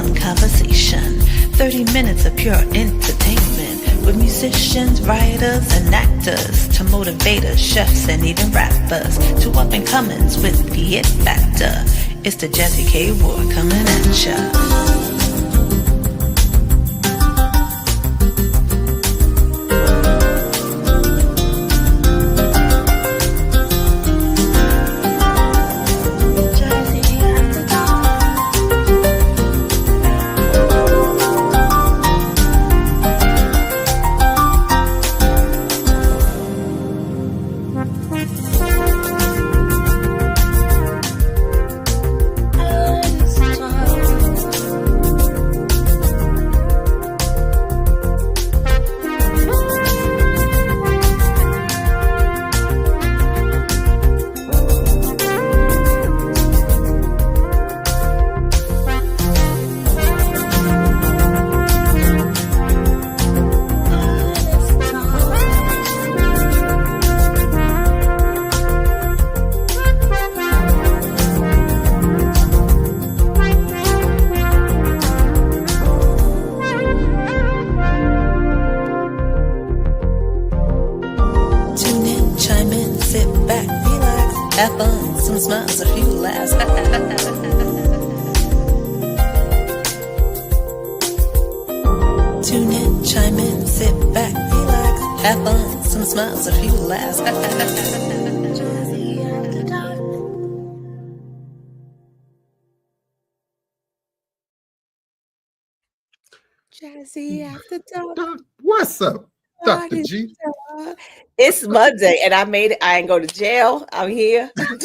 fun conversation. 30 minutes of pure entertainment with musicians, writers, and actors to motivators, chefs, and even rappers to up-and-comings with the it factor. It's the Jazzie K.Ward coming at ya. Have fun, some smiles, a few laughs. Tune in, chime in, sit back, relax. Have fun, some smiles, a few laughs. Jazzie after dark. What's up, Dr. G? It's Monday, and I made it. I ain't go to jail. I'm here. You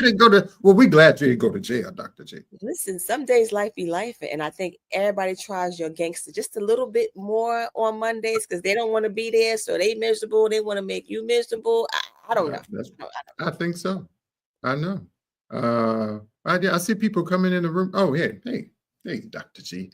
didn't go to. Well, we're glad you didn't go to jail, Dr. G. Listen, some days life be life, and I think everybody tries your gangster just a little bit more on Mondays because they don't want to be there, so they miserable. They want to make you miserable. I don't know. I think so. I know. I see people coming in the room. Oh, hey, Dr. G.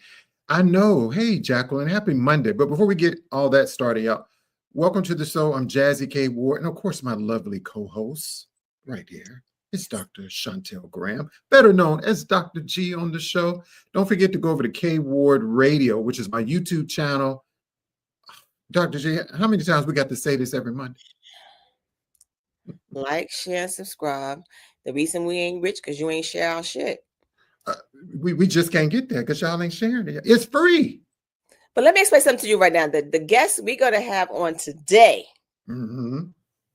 I know. Hey, Jacqueline, happy Monday. But before we get all that started out, welcome to the show. I'm Jazzie K.Ward, and of course, my lovely co-host right here is Dr. Shontell Graham, better known as Dr. G on the show. Don't forget to go over to K.Ward Radio, which is my YouTube channel. Dr. G, how many times we got to say this every Monday? Like, share, subscribe. The reason we ain't rich because you ain't share our shit. We just can't get there because y'all ain't sharing it. It's free. But let me explain something to you right now. The guest we're going to have on today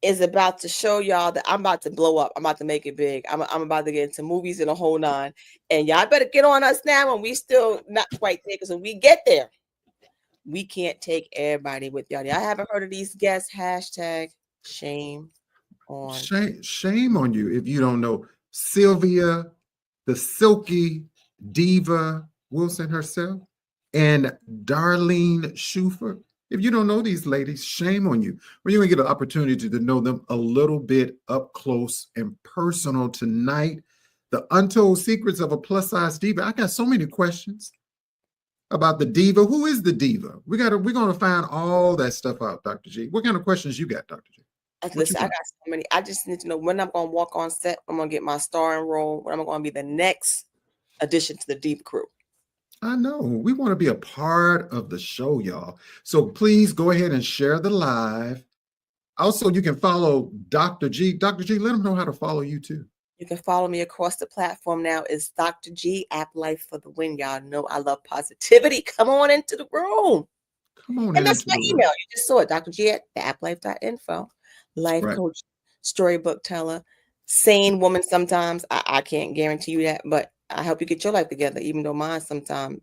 is about to show y'all that I'm about to blow up. I'm about to make it big. I'm about to get into movies and a whole nine. And y'all better get on us now when we still not quite there. Because when we get there, we can't take everybody with y'all. Y'all haven't heard of these guests. Hashtag shame on. Shame on you if you don't know Sylvia, the Sylky Diva Wilson herself, and Darlene Shuford. If you don't know these ladies, shame on you. Well, you're going to get an opportunity to know them a little bit up close and personal tonight. The untold secrets of a plus-size diva. I got so many questions about the diva. Who is the diva? We're going to find all that stuff out, Dr. G. What kind of questions you got, Dr. G? Listen, I got so many. I just need to know when I'm going to walk on set. I'm going to get my starring role. When I'm going to be the next addition to the Diva crew. I know. We want to be a part of the show, y'all. So please go ahead and share the live. Also, you can follow Dr. G. Dr. G, let them know how to follow you too. You can follow me across the platform now. It's Dr. G, App Life for the Win. Y'all know I love positivity. Come on into the room. Come on. And that's my email. You just saw it. Dr. G at applife.info. Life coach, storybook teller, sane woman sometimes. I can't guarantee you that, but I help you get your life together, even though mine sometimes.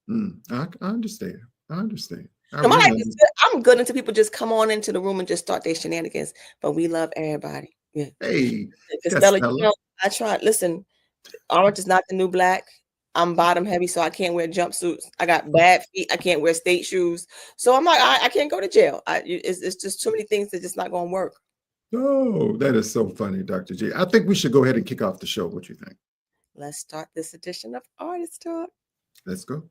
I understand. I'm good until people just come on into the room and just start their shenanigans, but we love everybody. Yeah. Hey, Stella, I tried. Listen, orange is not the new black. I'm bottom heavy, so I can't wear jumpsuits. I got bad feet. I can't wear state shoes. So I'm like, I can't go to jail. It's just too many things that just not going to work. Oh, that is so funny, Dr. G. I think we should go ahead and kick off the show. What you think? Let's start this edition of Artist Talk. Let's go.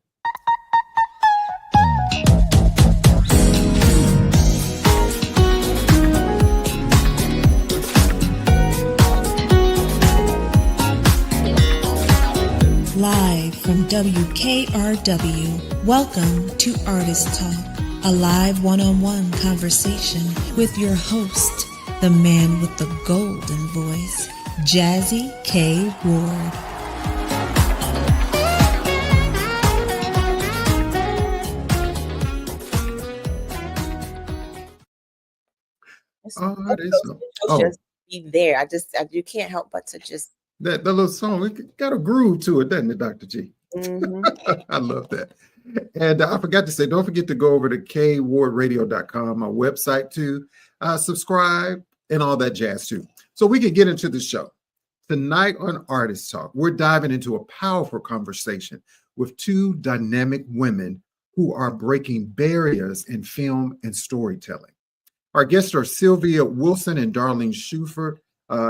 Live WKRW. Welcome to Artist Talk, a live one-on-one conversation with your host, the man with the golden voice, Jazzie K.Ward. Just be there. You can't help but to just that little song. It got a groove to it, doesn't it, Dr. G? Mm-hmm. I love that. And I forgot to say, don't forget to go over to K.WardRadio.com, my website, to subscribe and all that jazz too. So we can get into the show. Tonight on Artist Talk, we're diving into a powerful conversation with two dynamic women who are breaking barriers in film and storytelling. Our guests are Sylvia Wilson and Darlene Shuford,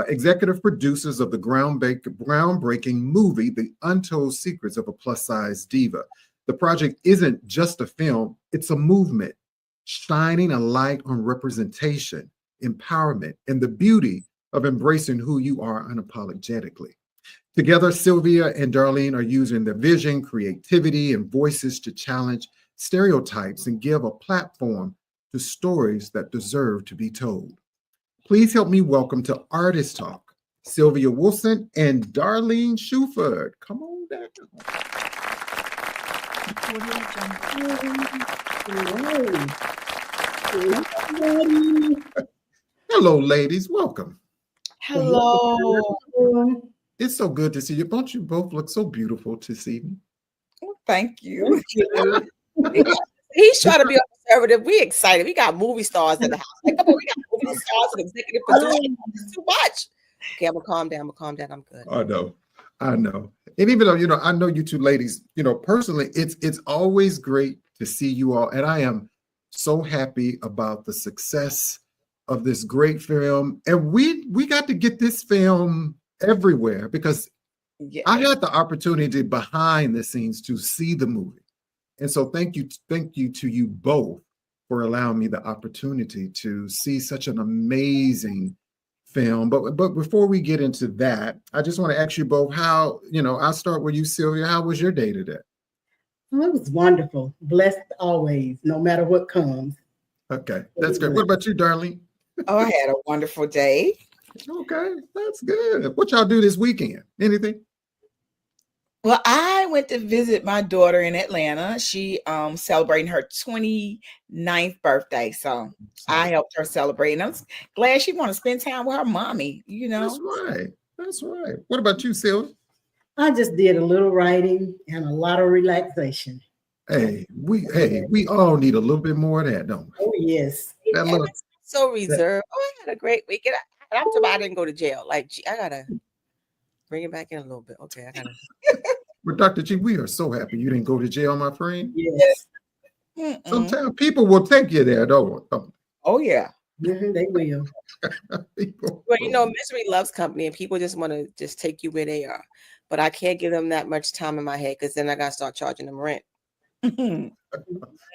executive producers of the groundbreaking movie, The Untold Secrets of a Plus-Size Diva. The project isn't just a film, it's a movement, shining a light on representation, empowerment, and the beauty of embracing who you are unapologetically. Together, Sylvia and Darlene are using their vision, creativity, and voices to challenge stereotypes and give a platform to stories that deserve to be told. Please help me welcome to Artist Talk, Sylvia Wilson and Darlene Shuford. Come on down. Hello, ladies. Welcome. Hello. It's so good to see you. Don't you both look so beautiful this evening? Thank you. He's trying to be conservative. We excited. We got movie stars in the house. Like, come on, we got movie stars and executive producers. It's too much. Okay, I'm gonna calm down. I'm good. I know. And even though, I know you two ladies, personally, it's always great to see you all. And I am so happy about the success of this great film. And we got to get this film everywhere because I had the opportunity behind the scenes to see the movie. And so thank you to you both for allowing me the opportunity to see such an amazing film. But before we get into that, I just want to ask you both how, I'll start with you, Sylvia. How was your day today? Well, it was wonderful. Blessed always, no matter what comes. Okay, that's good. What about you, Darlene? Oh, I had a wonderful day. Okay, that's good. What y'all do this weekend? Anything? Well, I went to visit my daughter in Atlanta. She celebrating her 29th birthday. So I helped her celebrate. And I'm glad she want to spend time with her mommy, That's right. What about you, Sylvia? I just did a little writing and a lot of relaxation. Hey, we all need a little bit more of that, don't we? Oh, yes. So reserved. I had a great weekend. I'm talking about I didn't go to jail. Like, I gotta bring it back in a little bit. Okay, I gotta. But Dr. G, we are so happy you didn't go to jail, my friend. Yes. Sometimes people will take you there, don't they? Oh, yeah. Mm-hmm, they will. Well, misery loves company, and people just want to just take you where they are. But I can't give them that much time in my head because then I gotta start charging them rent.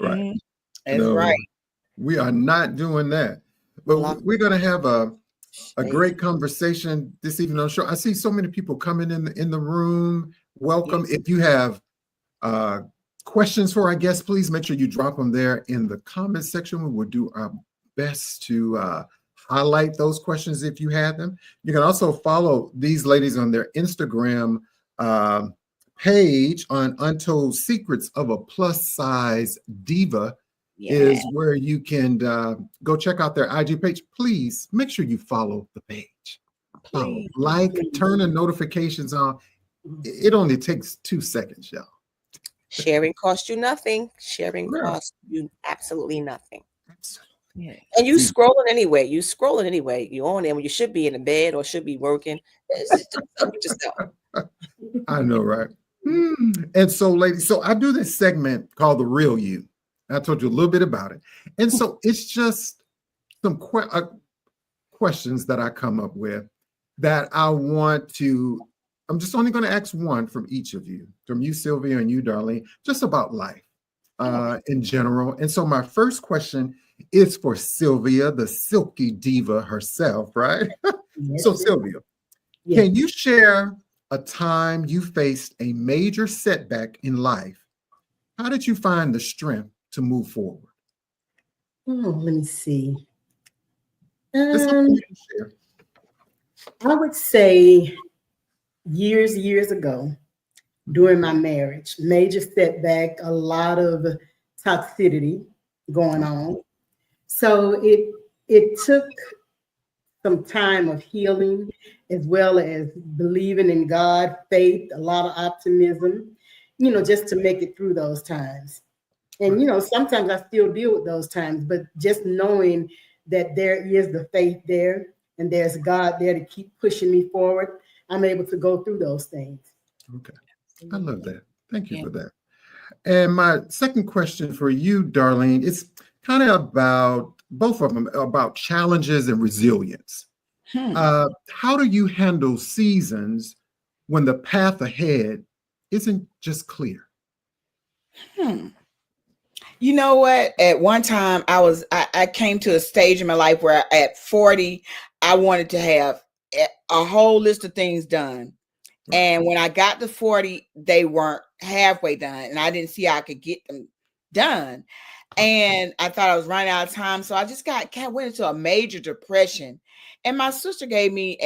Right. That's right. We are not doing that. But we're gonna have a great conversation this evening on the show. I see so many people coming in the room. Welcome. Yes. If you have questions for our guests, please make sure you drop them there in the comment section. We will do our best to highlight those questions if you have them. You can also follow these ladies on their Instagram page on Untold Secrets of a Plus-Size Diva. Is where you can go check out their IG page. Please make sure you follow the page. Turn the notifications on. It only takes 2 seconds, y'all. Sharing costs you nothing. Sharing costs you absolutely nothing. Absolutely. Yeah. And you scrolling anyway. You on there when you should be in the bed or should be working. Just I know, right? And so, ladies, I do this segment called The Real You. I told you a little bit about it. And so it's just some questions that I come up with that I'm just only going to ask one from each of you, from you, Sylvia, and you, Darlene, just about life in general. And so my first question is for Sylvia, the Sylky diva herself, right? Yes. So Sylvia, can you share a time you faced a major setback in life, how did you find the strength to move forward? Oh, let me see. Just something you can share. I would say years ago, during my marriage, major setback, a lot of toxicity going on. So it took some time of healing, as well as believing in God, faith, a lot of optimism, just to make it through those times. And sometimes I still deal with those times, but just knowing that there is the faith there and there's God there to keep pushing me forward, I'm able to go through those things. Okay. I love that. Thank you for that. And my second question for you, Darlene, is kind of about both of them, about challenges and resilience. How do you handle seasons when the path ahead isn't just clear? You know what? At one time, I came to a stage in my life where at 40, I wanted to have a whole list of things done. And when I got to 40, they weren't halfway done, and I didn't see how I could get them done. And I thought I was running out of time, so I just went into a major depression. And my sister gave me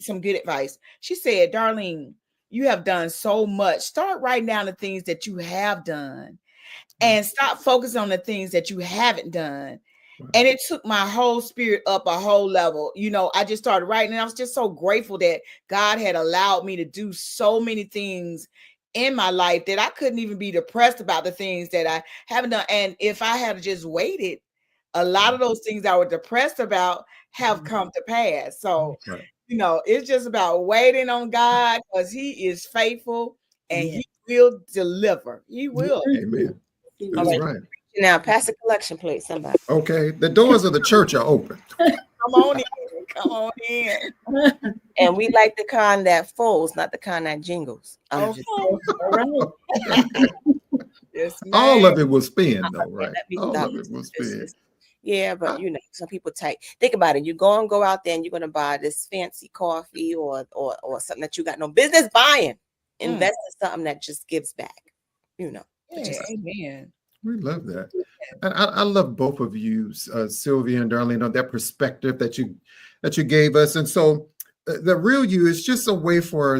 some good advice. She said, "Darlene, you have done so much. Start writing down the things that you have done, and stop focusing on the things that you haven't done." And it took my whole spirit up a whole level. I just started writing, and I was just so grateful that God had allowed me to do so many things in my life that I couldn't even be depressed about the things that I haven't done. And if I had just waited, a lot of those things I was depressed about have come to pass. So, it's just about waiting on God, because He is faithful and He will deliver. He will. Amen. That's right. Now, pass the collection plate, somebody. Okay. The doors of the church are open. Come on in. Come on in. And we like the kind that folds, not the kind that jingles. All right. Yes, all of it will spin, though, right? All of it will spin. Yeah, but some people think about it. You go out there and you're gonna buy this fancy coffee or something that you got no business buying. Invest in something that just gives back. Amen. We love that. And I love both of you, Sylvia and Darlene, on that perspective that you gave us. And so the real you is just a way for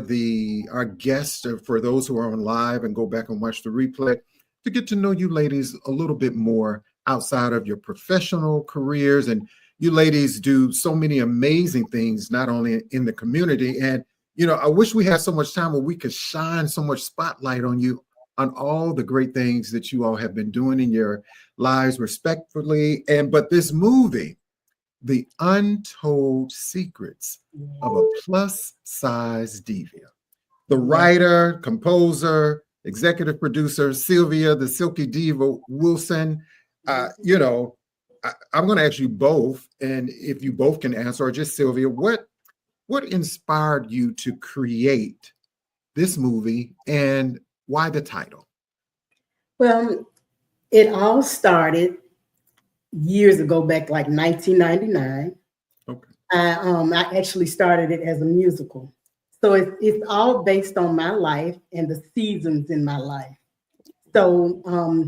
our guests, for those who are on live and go back and watch the replay, to get to know you ladies a little bit more outside of your professional careers. And you ladies do so many amazing things, not only in the community. And, I wish we had so much time where we could shine so much spotlight on you, on all the great things that you all have been doing in your lives respectfully. But this movie, The Untold Secrets of a Plus Size Diva, the writer, composer, executive producer, Sylvia, the Sylky Diva Wilson, I'm going to ask you both, and if you both can answer, or just Sylvia, what inspired you to create this movie, and why the title? Well, it all started years ago, back like 1999. Okay. I actually started it as a musical. So it's all based on my life and the seasons in my life. So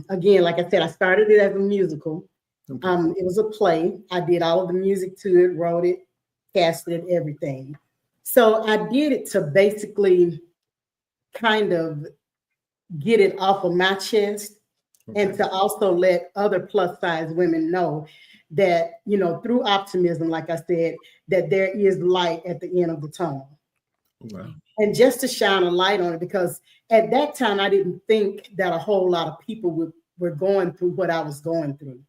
again, like I said, I started it as a musical. Okay. It was a play. I did all of the music to it, wrote it, casted it, everything. So I did it to basically kind of get it off of my chest, and to also let other plus size women know that, through optimism, like I said, that there is light at the end of the tunnel. Wow. And just to shine a light on it, because at that time, I didn't think that a whole lot of people were going through what I was going through.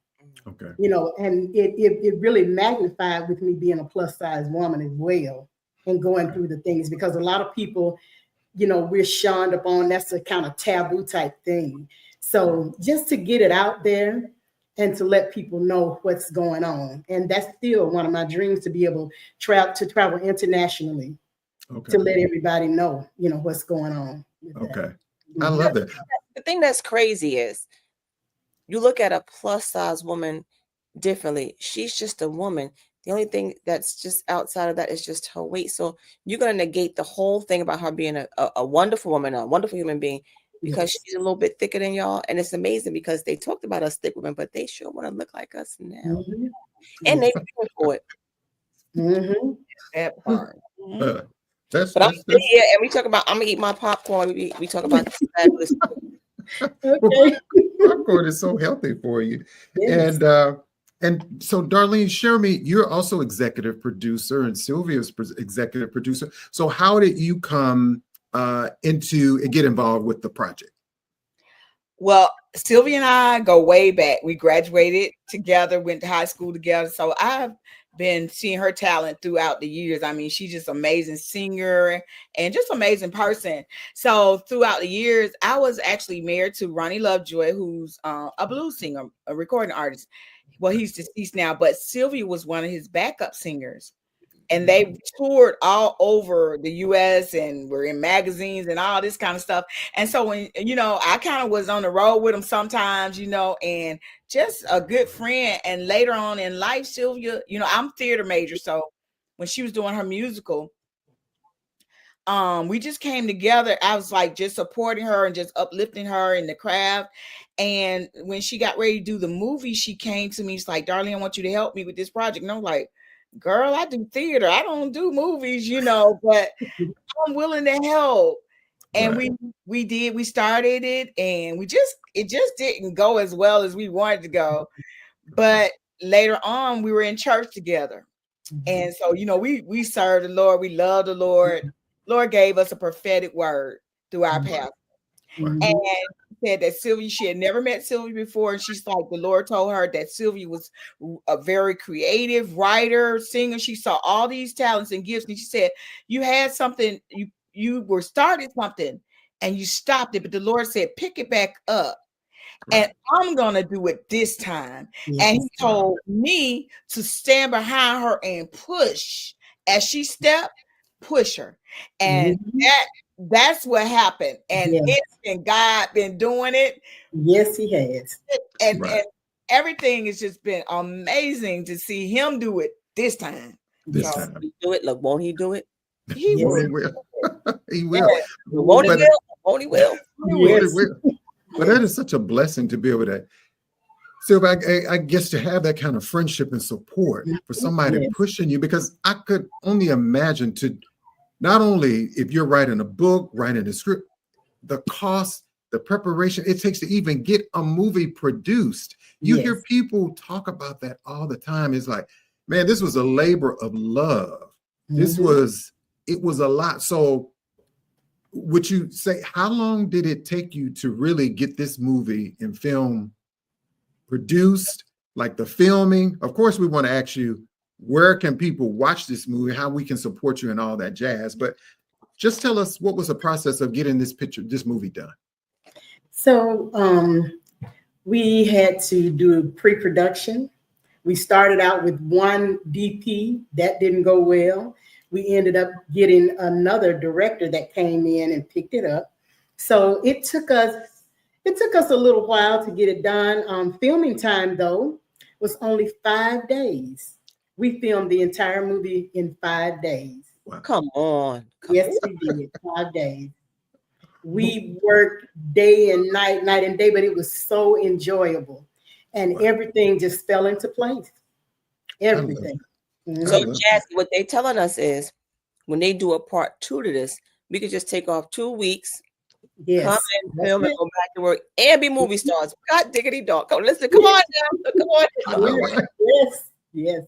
Okay. And it really magnified with me being a plus size woman as well, and going through the things, because a lot of people, we're shunned upon. That's a kind of taboo type thing. So just to get it out there and to let people know what's going on. And that's still one of my dreams, to be able to travel internationally, to let everybody know, what's going on. Okay. I love that. The thing that's crazy is you look at a plus size woman differently. She's just a woman. The only thing that's just outside of that is just her weight. So you're going to negate the whole thing about her being a wonderful woman, a wonderful human being, because she's a little bit thicker than y'all. And it's amazing because they talked about us thick women, but they sure want to look like us now. Mm-hmm. And they paying for it. Mm-hmm. That part. But I'm here and we talk about, I'm going to eat my popcorn. We talk about this fabulous. Okay. Popcorn is so healthy for you. Yes. And so, Darlene, share me, you're also executive producer and Sylvia's executive producer. So how did you come into and get involved with the project? Well, Sylvia and I go way back. We graduated together, went to high school together. So I've been seeing her talent throughout the years. I mean, she's just amazing singer and just amazing person. So throughout the years, I was actually married to Ronnie Lovejoy, who's a blues singer, a recording artist. Well, he's deceased now, but Sylvia was one of his backup singers. And they toured all over the US and were in magazines and all this kind of stuff. And so when, I kind of was on the road with them sometimes, and just a good friend. And later on in life, Sylvia, I'm theater major. So when she was doing her musical, we just came together. I was like just supporting her and just uplifting her in the craft. And when she got ready to do the movie, she came to me. She's like, Darlene, I want you to help me with this project. And I'm like, girl, I do theater. I don't do movies, but I'm willing to help. And we started it, and it just didn't go as well as we wanted to go. But later on, we were in church together. And so, we served the Lord. We love the Lord. Lord gave us a prophetic word through our pastor. And said that Sylvia, she had never met Sylvia before. And she's like, the Lord told her that Sylvia was a very creative writer, singer. She saw all these talents and gifts. And she said, you had something, you were started something and you stopped it. But the Lord said, pick it back up. And I'm going to do it this time. And he told me to stand behind her and push. As she stepped, push her. And that's what happened. And it's been God been doing it. Yes, he has. And everything has just been amazing to see him do it this time. This time. He do it. Look, won't he do it? He will. He will. He will. Won't he will? Won't he will? He will. But that is such a blessing to be able to. So I guess to have that kind of friendship and support for somebody pushing you, because I could only imagine to not only if you're writing a book, writing a script, the cost, the preparation it takes to even get a movie produced. You hear people talk about that all the time. It's like, man, this was a labor of love. It was a lot. So would you say, how long did it take you to really get this movie and film produced, like the filming? Of course, we want to ask you, where can people watch this movie, how we can support you and all that jazz. But just tell us, what was the process of getting this movie done? So we had to do pre-production. We started out with one DP. That didn't go well. We ended up getting another director that came in and picked it up. So it took us a little while to get it done. Filming time, though, was only 5 days. We filmed the entire movie in 5 days. Wow. Come on. Yes, we did. 5 days. We worked day and night and day, but it was so enjoyable. And everything just fell into place. Everything. So, Jazzie, what they telling us is when they do a part 2 to this, we could just take off 2 weeks, come and film and go back to work and be movie stars. God diggity dog. Come on now. Come on. Yes.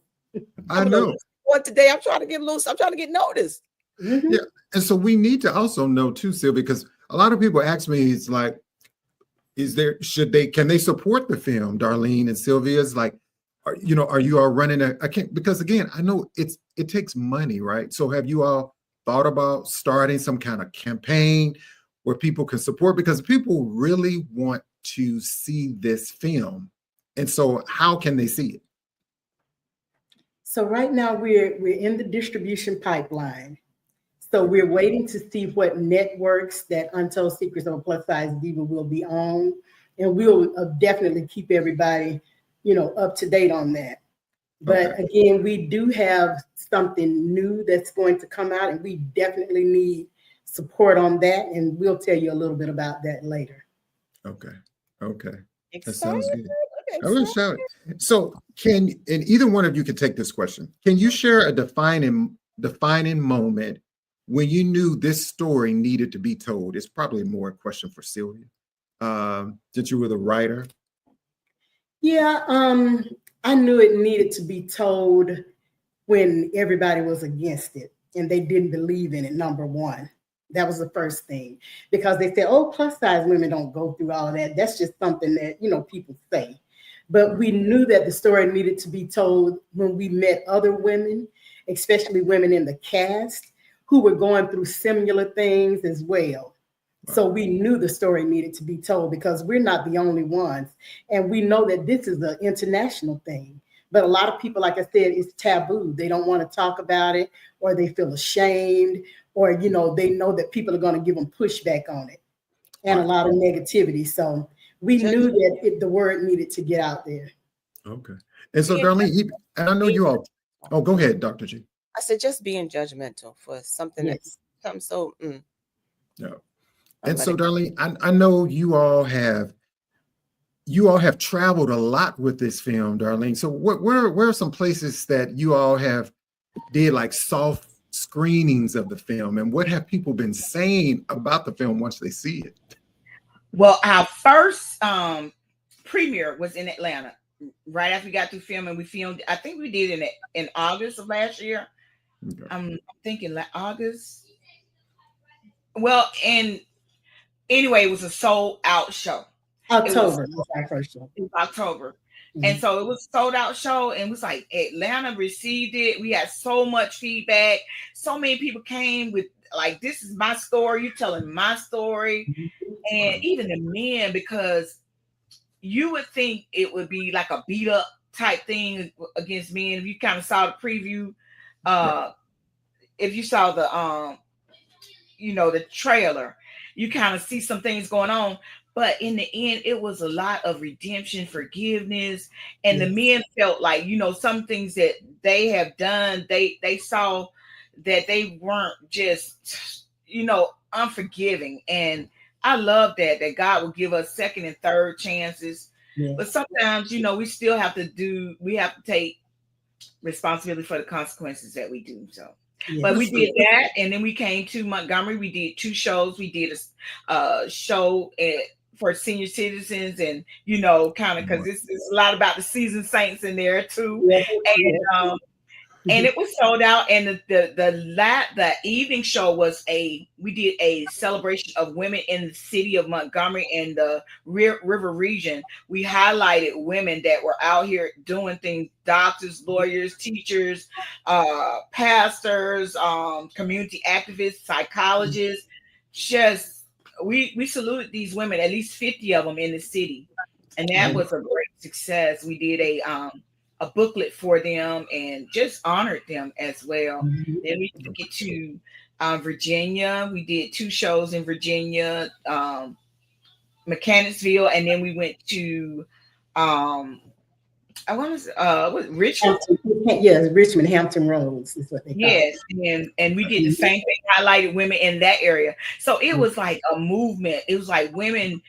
I know. What today? I'm trying to get loose. I'm trying to get noticed. Yeah. And so we need to also know too, Sylvia, because a lot of people ask me, it's like, can they support the film, Darlene and Sylvia's? Like, are you all running because again, I know it takes money, right? So have you all thought about starting some kind of campaign where people can support? Because people really want to see this film. And so how can they see it? So right now we're in the distribution pipeline. So we're waiting to see what networks that Untold Secrets of a Plus Size Diva will be on. And we'll definitely keep everybody, up to date on that. But again, we do have something new that's going to come out, and we definitely need support on that. And we'll tell you a little bit about that later. Okay. That Excited. sounds good. Okay, I will shout it. So and either one of you can take this question. Can you share a defining moment when you knew this story needed to be told? It's probably more a question for Sylvia. Since you were the writer. Yeah, I knew it needed to be told when everybody was against it and they didn't believe in it, number one. That was the first thing, because they said, oh, plus size women don't go through all of that. That's just something that, people say. But we knew that the story needed to be told when we met other women, especially women in the cast, who were going through similar things as well. So we knew the story needed to be told, because we're not the only ones. And we know that this is an international thing. But a lot of people, like I said, it's taboo. They don't want to talk about it, or they feel ashamed, or, they know that people are going to give them pushback on it and a lot of negativity. So we knew that the word needed to get out there. Okay. And so, Darlene, and I know you all. Oh, go ahead, Dr. G. I said just being judgmental for something that's something so. Yeah. And so, Darlene, I know you all have traveled a lot with this film, Darlene. So where are some places that you all have did like soft screenings of the film, and what have people been saying about the film once they see it? Well, our first premiere was in Atlanta. Right after we got through filming, we filmed, I think we did in August of last year. Okay. I'm thinking like August. Well, anyway, it was a sold out show. October was our first show. It was October. And so it was a sold out show, and it was like Atlanta received it. We had so much feedback. So many people came with like, this is my story. You're telling my story. And even the men, because you would think it would be like a beat up type thing against men. If you kind of saw the preview, if you saw the, the trailer, you kind of see some things going on. But in the end, it was a lot of redemption, forgiveness. And the men felt like, some things that they have done, they saw that they weren't just, unforgiving. And I love that God will give us second and third chances. Yeah. But sometimes, we still have to take responsibility for the consequences that we do. So. Yeah. But we did that, and then we came to Montgomery. We did 2 shows. We did a show for senior citizens, and kind of because it's a lot about the seasoned saints in there too. Yeah. And it was sold out. And the evening show was we did a celebration of women in the city of Montgomery and the river region. We highlighted women that were out here doing things: doctors, lawyers, teachers, pastors, community activists, psychologists. Just we saluted these women, at least 50 of them in the city, and that was a great success. We did a booklet for them and just honored them as well. Then we took it to Virginia. We did 2 shows in Virginia, Mechanicsville, and then we went to Richmond. Richmond, Hampton Roads is what they call it. And we did the same thing, highlighted women in that area. So it was like a movement. It was like women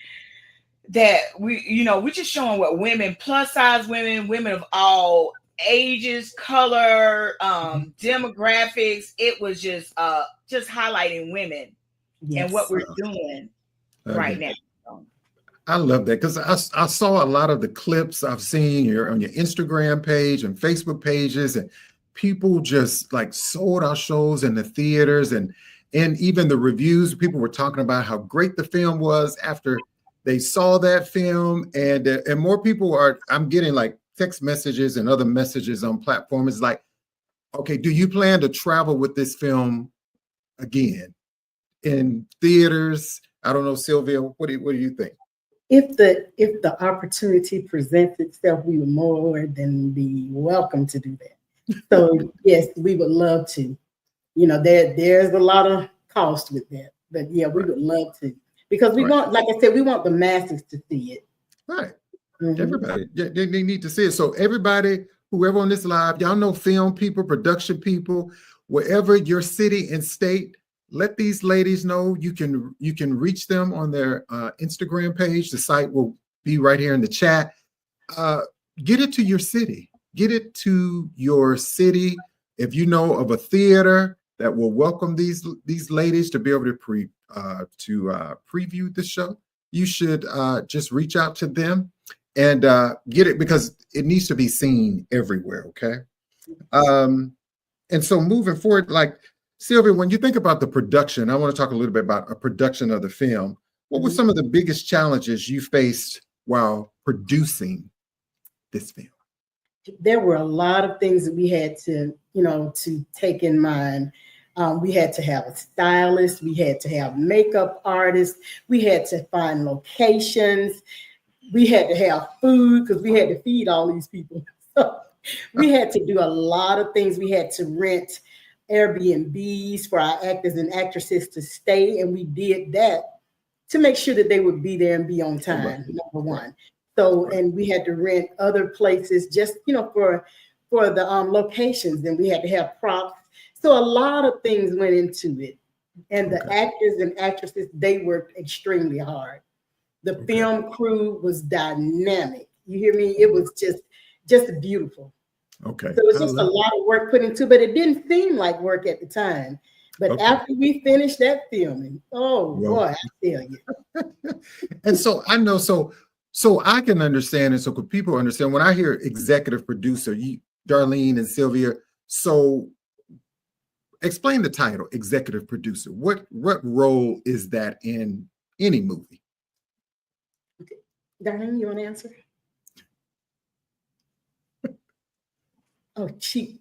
that we're just showing what women, plus size women of all ages, color, demographics. It was just highlighting women and what we're doing right now. I love that, because I saw a lot of the clips I've seen on your Instagram page and Facebook pages, and people just like sold our shows in the theaters, and even the reviews. People were talking about how great the film was after they saw that film, and more people I'm getting like text messages and other messages on platforms like, okay, do you plan to travel with this film again in theaters? I don't know, Sylvia, what do you think? If the opportunity presents itself, we would more than be welcome to do that. So yes, we would love to. There's a lot of cost with that, but yeah, we would love to. Because we want, like I said, we want the masses to see it. Right. Everybody, they need to see it. So everybody whoever on this live, y'all know film people, production people, wherever your city and state, let these ladies know. You can reach them on their Instagram page. The site will be right here in the chat. Get it to your city. Get it to your city. If you know of a theater that will welcome these ladies to be able to preview the show, you should just reach out to them and get it, because it needs to be seen everywhere. Okay. And so moving forward, like Sylvia, when you think about the production, I want to talk a little bit about a production of the film. What were some of the biggest challenges you faced while producing this film? There were a lot of things that we had to, to take in mind. We had to have a stylist. We had to have makeup artists. We had to find locations. We had to have food because we had to feed all these people. So we had to do a lot of things. We had to rent Airbnbs for our actors and actresses to stay. And we did that to make sure that they would be there and be on time, number one. So, and we had to rent other places just, for the locations. And we had to have props. So a lot of things went into it. And the actors and actresses, they worked extremely hard. The film crew was dynamic. You hear me? It was just beautiful. Okay. So it was just a lot of work put into, but it didn't seem like work at the time. But after we finished that filming, boy, I tell you. And so I know, so I can understand, and so could people understand when I hear executive producer, Darlene and Sylvia. So explain the title, executive producer. What role is that in any movie? Okay. Darlene, you want to answer? Oh, cheap.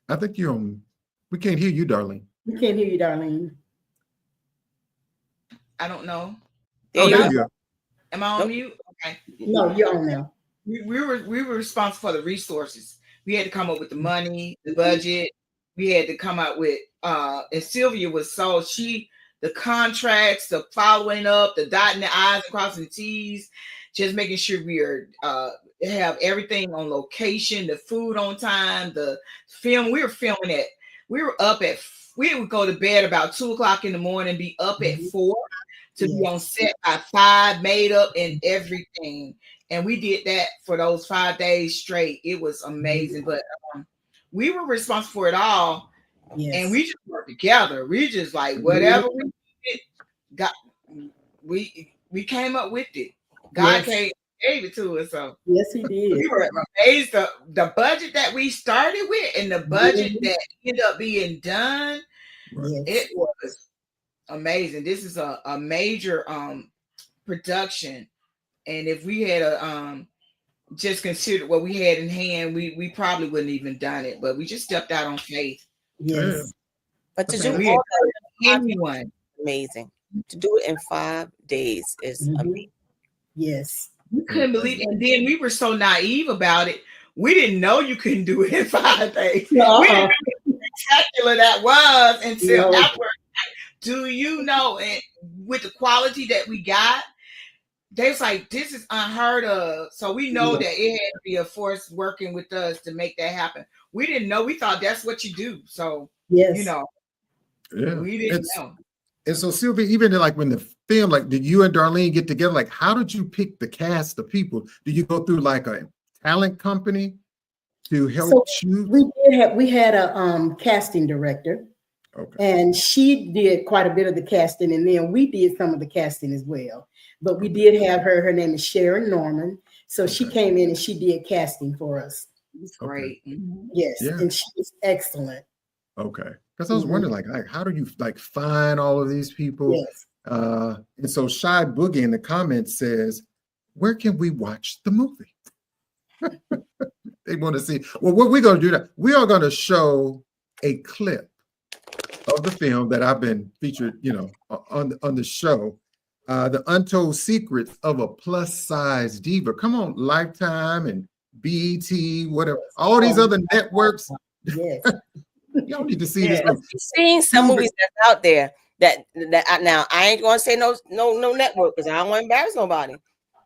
I think you're on. We can't hear you, Darlene. We can't hear you, Darlene. I don't know. There you go. Am I on mute? Okay. No, you're on now. We were responsible for the resources. We had to come up with the money, the budget. We had to come out with and Sylvia was the contracts, the following up, the dotting the I's and crossing the T's, just making sure we are have everything on location, the food on time, the film. We were filming it. We would go to bed about 2:00 in the morning, be up at 4 to be on set by 5, made up and everything. And we did that for those 5 days straight. It was amazing. But we were responsible for it all. Yes. And we just worked together. We just like whatever we did, we came up with it. God gave it to us. So yes, he did. We were amazed the budget that we started with and the budget that ended up being done. Yes. It was amazing. This is a major production. And if we had just considered what we had in hand, we probably wouldn't even done it. But we just stepped out on faith. Yes. But to do all that, amazing. To do it in 5 days is amazing. Yes. We couldn't believe it. And then we were so naive about it. We didn't know you couldn't do it in 5 days. We didn't know how spectacular that was until afterwards. Do you know? And with the quality that we got, they was like, this is unheard of. So we know that it had to be a force working with us to make that happen. We didn't know. We thought that's what you do. So, we didn't know. And so, Sylvia, even like when the film, like, did you and Darlene get together? Like, how did you pick the cast of people? Did you go through like a talent company to help choose? We had a casting director. And she did quite a bit of the casting, and then we did some of the casting as well. But we did have her name is Sharon Norman. So she came in and she did casting for us. It was great. Yes, and she was excellent. Okay. Because I was wondering, like, how do you like find all of these people? Yes. And so Shy Boogie in the comments says, where can we watch the movie? They want to see. Well, what we're going to do, we are going to show a clip of the film that I've been featured, on the show, The Untold Secrets of a Plus Size Diva. Come on, Lifetime and BET, whatever, all these other networks. Yes. Y'all need to see this movie. We've seen some movies that's out there that now I ain't gonna say no network because I don't want to embarrass nobody.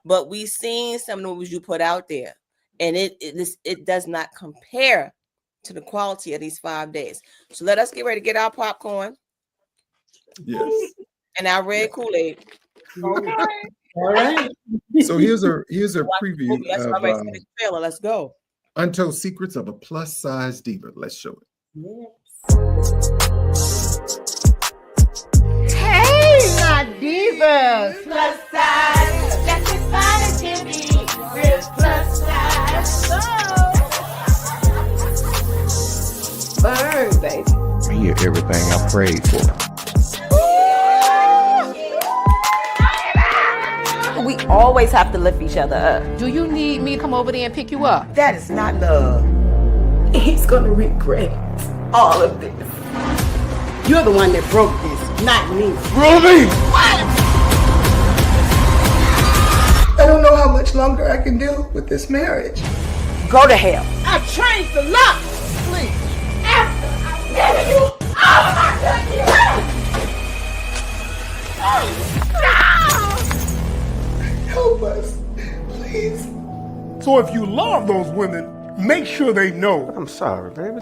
But we've seen some movies you put out there And it does not compare to the quality of these 5 days. So let us get ready to get our popcorn. Yes. And our red Kool-Aid. Okay. All right. So here's a preview Let's of let's go. Untold Secrets of a Plus Size Diva. Let's show it. Hey, my divas. Plus size, that's as fine as can be. Real plus size. Burn, baby. I hear everything I prayed for. We always have to lift each other up. Do you need me to come over there and pick you up? That is not love. He's gonna regret all of this. You're the one that broke this, not me. Really? I don't know how much longer I can deal with this marriage. Go to hell. I trained for love. Please. After I've given you all of my Help us, please. So if you love those women, make sure they know. I'm sorry, baby.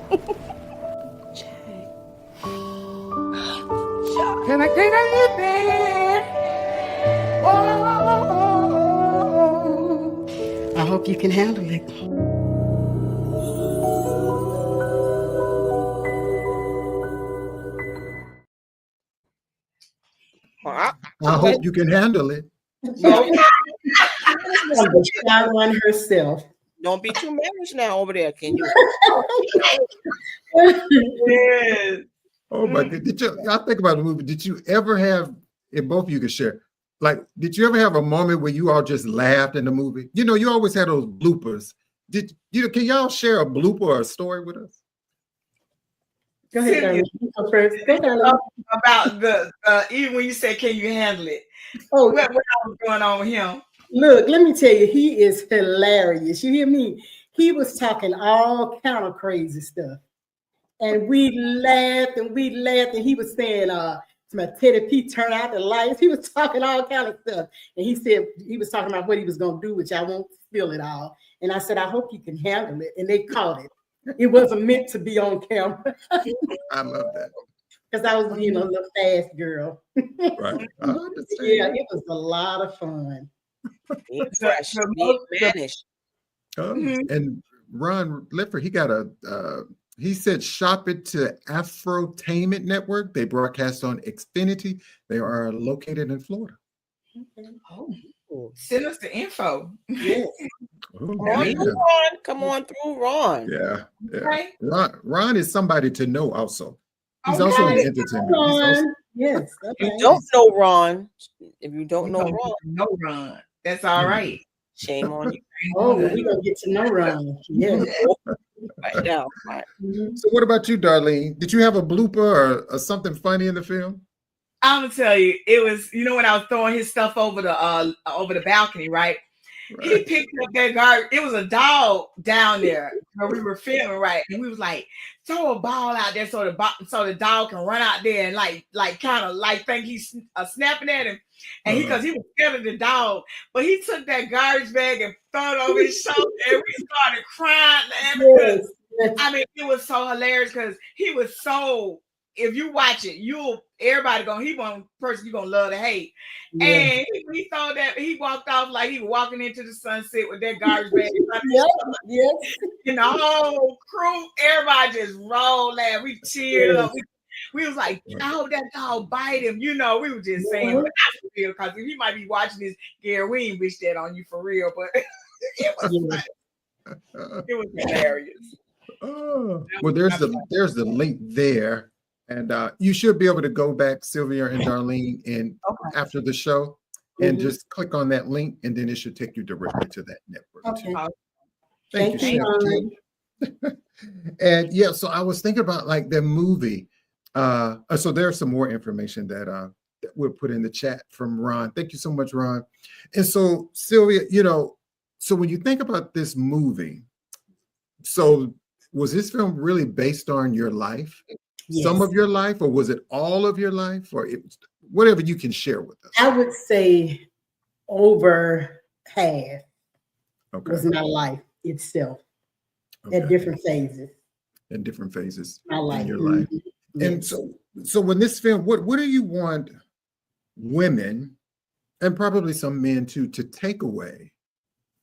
Can I get a little bit? Oh. I hope you can handle it. I hope you can handle it. Shy one herself. Don't be too married now over there, can you? Yes. Oh my God. I think about the movie. Did you ever have, if both of you could share, like, did you ever have a moment where you all just laughed in the movie? You know, you always had those bloopers. Can y'all share a blooper or a story with us? Go ahead, Darlene. You go first. Go, Darlene. About the even when you said, "Can you handle it?" Oh, what was going on with him? look, let me tell you, he is hilarious. You hear me? He was talking all kind of crazy stuff. And we laughed and he was saying, my Teddy P turn out the lights. He was talking all kind of stuff. And he said he was talking about what he was going to do, which I won't spill it all. And I said, I hope you can handle it. And they caught it. It wasn't meant to be on camera. I love that. Because I was being a little fast girl. Right. Yeah, it was a lot of fun. Fresh, managed. And Ron Lifford, he got he said shop it to Afrotainment Network. They broadcast on Xfinity. They are located in Florida. Okay. Oh, send us the info. Yes. Come on through, Ron. Yeah. Okay. Ron is somebody to know also. He's Okay. also in entertainment. Yes. Okay. If you don't know Ron, Ron. That's all right. Shame on you. Oh, we're going to get to know Ron. Yes. Right now. Right. So what about you, Darlene? Did you have a blooper or something funny in the film? I'm gonna tell you, it was, when I was throwing his stuff over the balcony, right? He picked up that guard. It was a dog down there where we were filming, right? And we was like, throw a ball out there so the dog can run out there and kind of think he's snapping at him. And because he was scared of the dog, but he took that garbage bag and threw it over his shoulder, and we started crying. Because, it was so hilarious because he was so. If you watch it, he one person you're gonna love to hate. Yeah. And he thought that he walked off like he was walking into the sunset with that garbage bag. Yes. And the whole crew, everybody just rolled out. We cheered up. We was like, I hope that dog bite him. We were just saying because he might be watching this, Gary, we ain't wish that on you for real, but it was it was hilarious. Oh, well, there's the link there. And you should be able to go back, Sylvia and Darlene, after the show, and just click on that link, and then it should take you directly to that network. Okay. Thank you, Chef. And yeah, so I was thinking about the movie. So there's some more information that we'll put in the chat from Ron. Thank you so much, Ron. And so Sylvia, so when you think about this movie, so was this film really based on your life? Yes. Some of your life, or was it all of your life, or whatever you can share with us? I would say over half was my life. itself at different phases. In different phases in your life. And so when this film, what do you want women and probably some men too to take away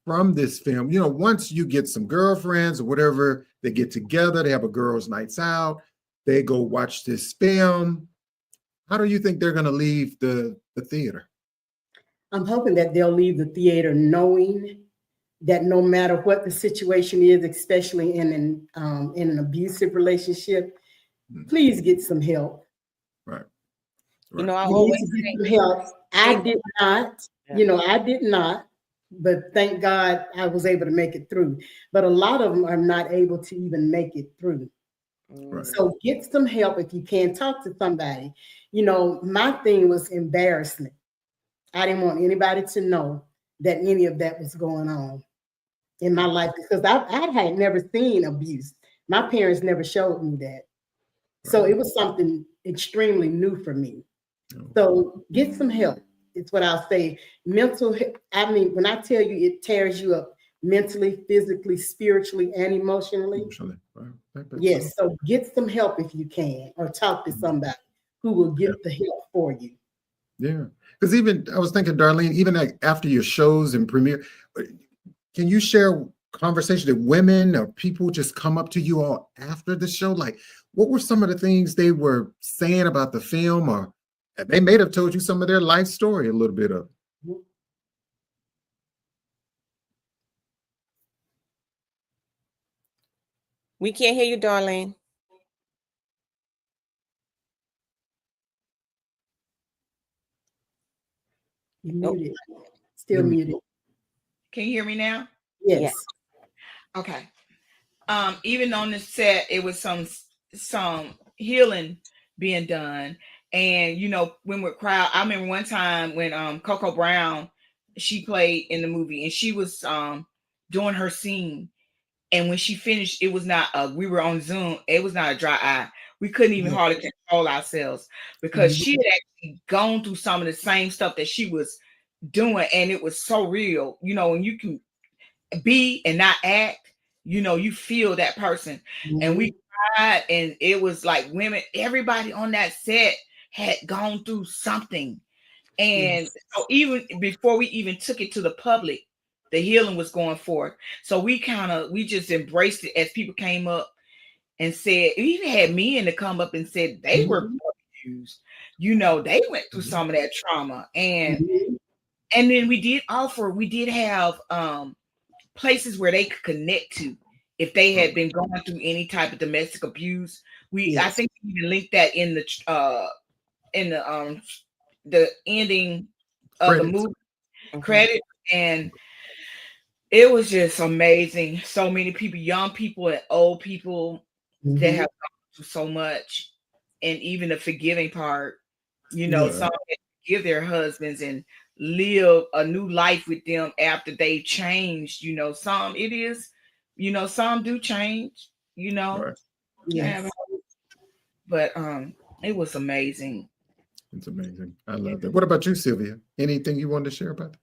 from this film? You know, once you get some girlfriends or whatever, they get together, they have a girls' nights out, they go watch this film. How do you think they're going to leave the theater? I'm hoping that they'll leave the theater knowing that no matter what the situation is, especially in an abusive relationship, please get some help. Right. You know, I You always need to get some help. I did not, I did not, but thank God I was able to make it through. But a lot of them are not able to even make it through. Right. So get some help if you can. Talk to somebody. You know, my thing was embarrassment. I didn't want anybody to know that any of that was going on in my life because I had never seen abuse. My parents never showed me that. So it was something extremely new for me. So get some help. It's what I'll say. Mental, I mean, when I tell you it tears you up mentally, physically, spiritually, and emotionally. Yes. So get some help if you can, or talk to somebody who will get the help for you. Yeah. Because even I was thinking, Darlene, even like after your shows and premiere, can you share conversations that women or people just come up to you all after the show? Like, what were some of the things they were saying about the film, or they may have told you some of their life story, a little bit of. We can't hear you, Darlene. You're muted. Still muted. Can you hear me now? Yes. Okay. Even on the set, it was some healing being done. And you know, when we're crowd, I remember one time when Coco Brown, she played in the movie and she was doing her scene. And when she finished, it was not we were on Zoom, it was not a dry eye. We couldn't even hardly control ourselves because she had actually gone through some of the same stuff that she was doing, and it was so real. You know, when you can be and not act, you know, you feel that person. And we cried, and it was like women, everybody on that set had gone through something. And so even before we even took it to the public, the healing was going forth. So we just embraced it as people came up and said, we even had men to come up and said they were abused. You know, they went through some of that trauma. And then we did have places where they could connect to if they had been going through any type of domestic abuse. I think we even linked that in the ending of the movie credit. And it was just amazing. So many people, young people and old people that have gone through so much. And even the forgiving part, you know, some give their husbands and live a new life with them after they changed. You know, some do change, you know. But it was amazing. It's amazing. I love that. What about you, Sylvia? Anything you wanted to share about that?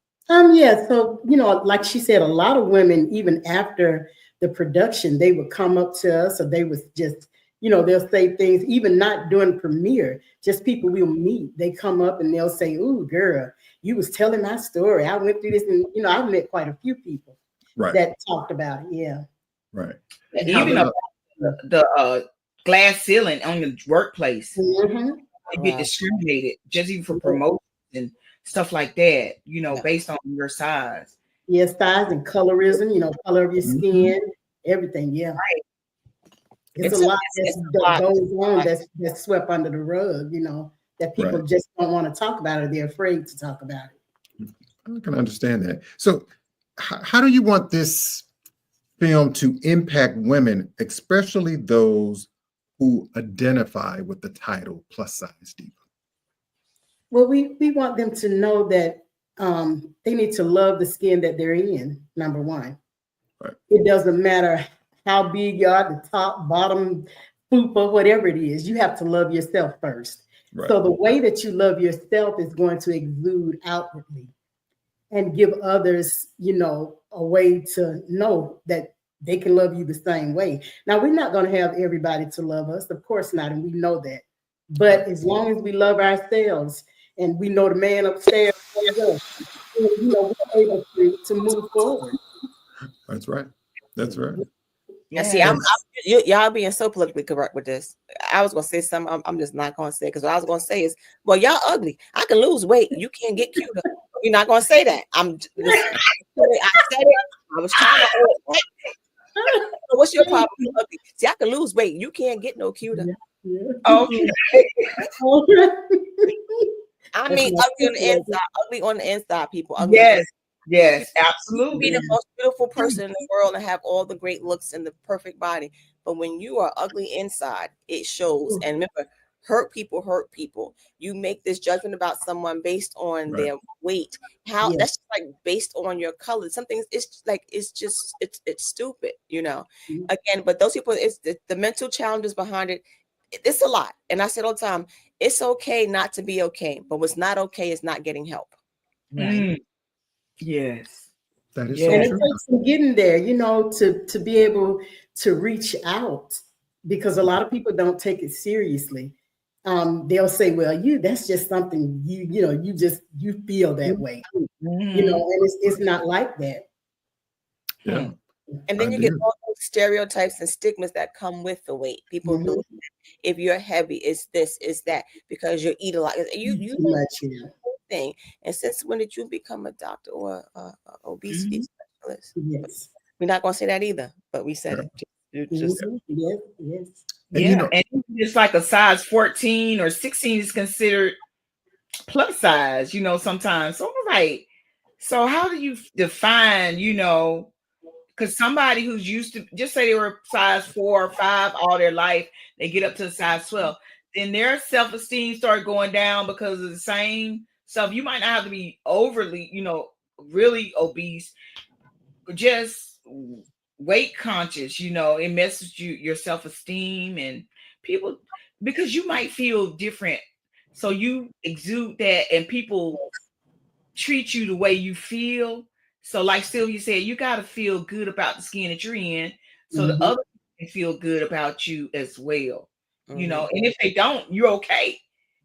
Yeah, so you know, like she said, a lot of women, even after the production, they would come up to us, or they was just, you know, they'll say things, even not during premiere, just people we'll meet. They come up and they'll say, "Ooh, girl, you was telling my story. I went through this," and you know, I've met quite a few people that talked about it. Yeah, right. And even about the glass ceiling on the workplace, you get discriminated just even for promotion and stuff like that, you know, based on your size. Yes, size and colorism, you know, color of your skin, everything. Yeah. Right. It's a lot that goes on that's swept under the rug, you know, that people just don't want to talk about it. They're afraid to talk about it. I can understand that. So how do you want this film to impact women, especially those who identify with the title plus size diva? Well, we want them to know that they need to love the skin that they're in, number one. Right. It doesn't matter how big you are, the top, bottom, fupa, whatever it is. You have to love yourself first. Right. So the way that you love yourself is going to exude outwardly. and give others, a way to know that they can love you the same way. Now, we're not going to have everybody to love us, of course not, and we know that. But as long as we love ourselves and we know the man upstairs loves us, we're able to move forward. That's right. That's right. Yeah. See, y'all being so politically correct with this. I was gonna say something. I'm just not gonna say, because what I was gonna say is, well, y'all ugly. I can lose weight. You can't get cuter. You're not gonna say that. I said it. I was trying to. What's your problem? Ugly. See, I can lose weight. You can't get no cuter. Yeah. Okay. I mean, ugly on the inside. Ugly on the inside, people. Ugly. Yes, absolutely. You can be the most beautiful person in the world and have all the great looks and the perfect body, but when you are ugly inside, it shows. And remember, hurt people. You make this judgment about someone based on their weight. That's just like based on your color. Some things it's stupid, Again, but those people, it's the mental challenges behind it. It's a lot. And I said all the time, it's okay not to be okay, but what's not okay is not getting help. Right. Yes. That is so true. It takes some getting there, to be able to reach out, because a lot of people don't take it seriously. They'll say, well, that's just something you feel that way, and it's not like that. Yeah. And then you get all those stereotypes and stigmas that come with the weight. People believe if you're heavy, it's this, it's that, because you eat a lot. You thing. And since when did you become a doctor or a obesity specialist? Yes. We're not going to say that either, but we said it. Yes. And it's like a size 14 or 16 is considered plus size, sometimes. So I'm like, so how do you define, because somebody who's used to, just say they were size 4 or 5 all their life, they get up to size 12, then their self-esteem start going down because of the same stuff. You might not have to be overly, really obese, but just weight conscious, it messes your self-esteem and people, because you might feel different. So you exude that and people treat you the way you feel. So like Sylvia said, you got to feel good about the skin that you're in, so the other people can feel good about you as well. And if they don't, you're okay,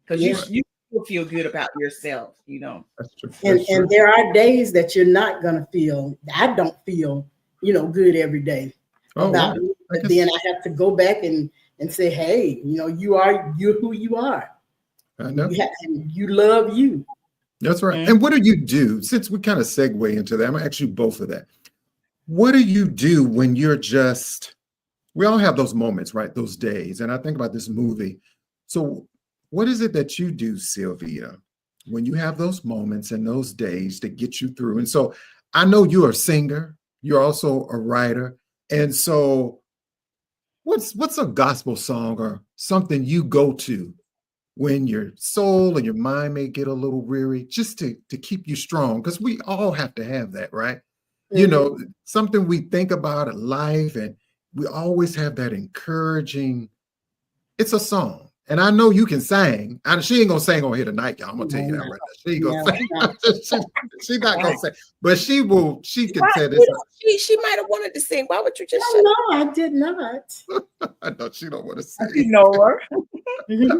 because you feel good about yourself. That's true. And there are days that you're not gonna feel. I don't feel, good every day about me, but then I have to go back and say, hey, you're who you are. I know. You love you. That's right. And what do you do, since we kind of segue into that? I'm gonna ask you both of that. What do you do when you're we all have those moments, right? Those days. And I think about this movie. So what is it that you do, Sylvia, when you have those moments and those days to get you through? And so I know you're a singer, you're also a writer. And so what's a gospel song or something you go to when your soul and your mind may get a little weary, just to keep you strong? Because we all have to have that, right? Something we think about in life, and we always have that encouraging. It's a song. And I know you can sing. She ain't gonna sing on here tonight, y'all. I'm gonna tell you that right now. She ain't gonna sing. She's not gonna sing, but she will. She can say this. She might have wanted to sing. Why would you just? No, I did not. I know she don't want to sing. You know her.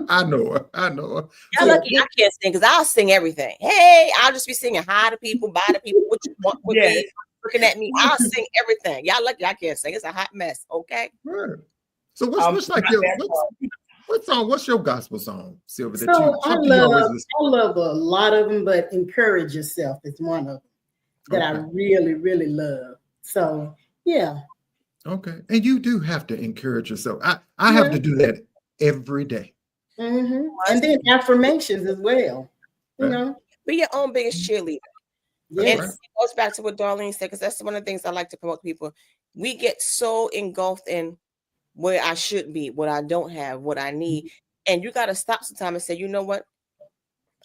I know her. Y'all lucky I can't sing, because I'll sing everything. Hey, I'll just be singing hi to people, bye to people. What you want with me? Looking at me, I'll sing everything. Y'all lucky I can't sing. It's a hot mess. Okay. Right. So what's like what song? What's your gospel song, Sylvia? I love a lot of them, but "Encourage Yourself" is one of them that I really, really love. So yeah. Okay, and you do have to encourage yourself. I have to do that every day. And then affirmations as well. Be your own biggest cheerleader. Yes. And it goes back to what Darlene said, because that's one of the things I like to promote people. We get so engulfed in where I should be, what I don't have, what I need. And you got to stop sometime and say, you know what?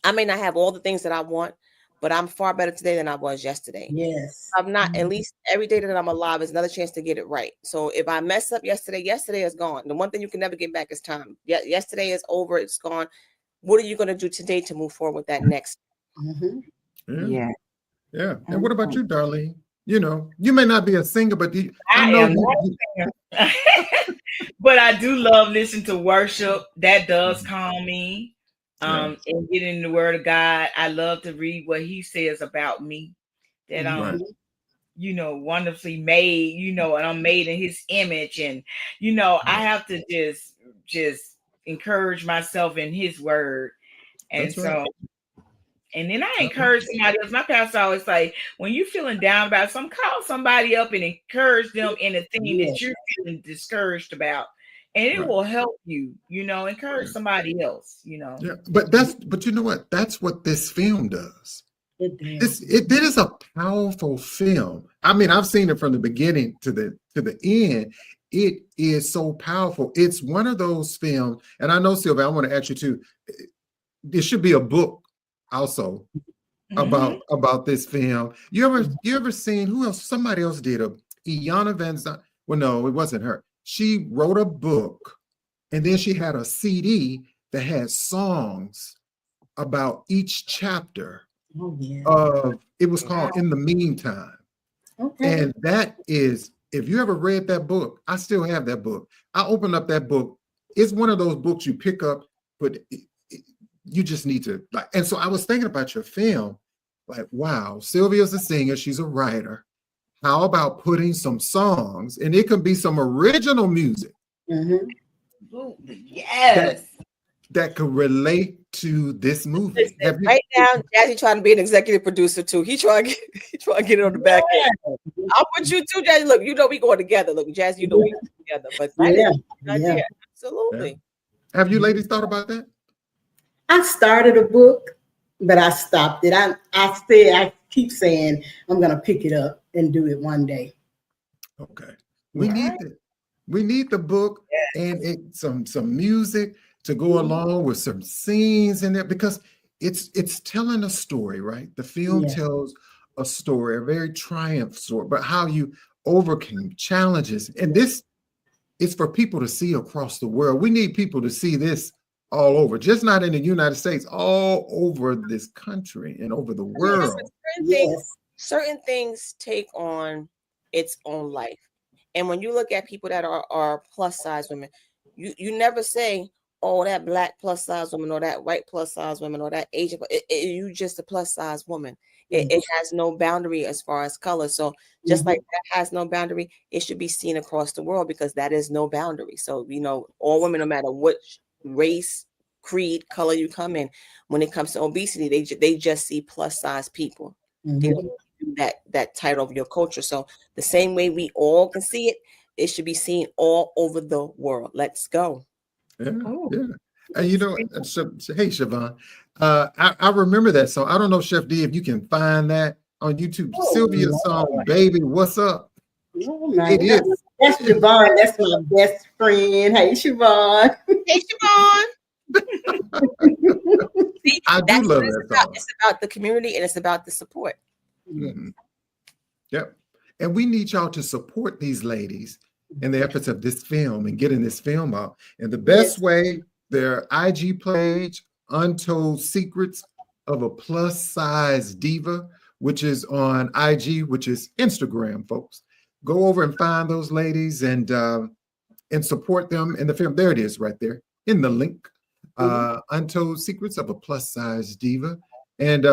I may not have all the things that I want, but I'm far better today than I was yesterday. Yes. I'm not, at least every day that I'm alive is another chance to get it right. So if I mess up yesterday is gone. The one thing you can never get back is time. Yesterday is over. It's gone. What are you going to do today to move forward with that next? Yeah. Yeah. And what about you, Darlene? You know, you may not be a singer, but I know am not a singer. But I do love listening to worship. That does calm me. And getting the word of God. I love to read what he says about me. That you know, wonderfully made, you know, and I'm made in his image. And, you know, I have to just encourage myself in his word. And and then I encourage somebody else. My pastor always say, when you're feeling down about something, call somebody up and encourage them in a thing that you're feeling discouraged about. And it will help you, you know, encourage somebody else, you know. Yeah, but you know what? That's what this film does. It is a powerful film. I mean, I've seen it from the beginning to the end. It is so powerful. It's one of those films, and I know, Sylvia, I want to ask you too. There should be a book also about this film. You ever seen who else? Somebody else did Iyanla Vanzant. Well, no, it wasn't her. She wrote a book, and then she had a CD that had songs about each chapter. It was called In the Meantime. And that is, if you ever read that book, I still have that book. I opened up that book. It's one of those books you pick up, but you just need to like. And so I was thinking about your film, like, wow, Sylvia's a singer, she's a writer. How about putting some songs, and it can be some original music. Yes. That could relate to this movie. Right now, Jazzie trying to be an executive producer too. He trying to get it on the back end. I'll put you too, Jazzie. Look, you know we going together. Look, Jazzie, you know we going together. But absolutely. Have you ladies thought about that? I started a book, but I stopped it. I keep saying I'm gonna pick it up and do it one day. Okay. We need it. We need the book and some music to go along with some scenes in there, because it's telling a story, right? The film tells a story, a very triumph story, but how you overcame challenges. And this is for people to see across the world. We need people to see this all over, just not in the United States, all over this country and over the world. Certain things take on its own life. And when you look at people that are plus size women, you never say, oh, that black plus size woman or that white plus size woman or that Asian, you just a plus size woman. It has no boundary as far as color. So just like that has no boundary, it should be seen across the world, because that is no boundary. So, you know, all women, no matter what race, creed, color you come in, when it comes to obesity, they just see plus size people. They don't do that title of your culture. So the same way we all can see it, it should be seen all over the world. Let's go. Yeah. And you know, hey, Siobhan, I remember that song. I don't know, Chef D, if you can find that on YouTube. Sylvia's song, Baby, What's Up? Oh my God. That's Siobhan. That's my best friend. Hey, Siobhan. Hey, Siobhan. See, I do love that song. It's about the community and it's about the support. Yep. And we need y'all to support these ladies in the efforts of this film and getting this film out. And the best way, their IG page, Untold Secrets of a Plus Size Diva, which is on IG, which is Instagram, folks. Go over and find those ladies and support them in the film. There it is right there in the link. Untold Secrets of a Plus Size Diva. And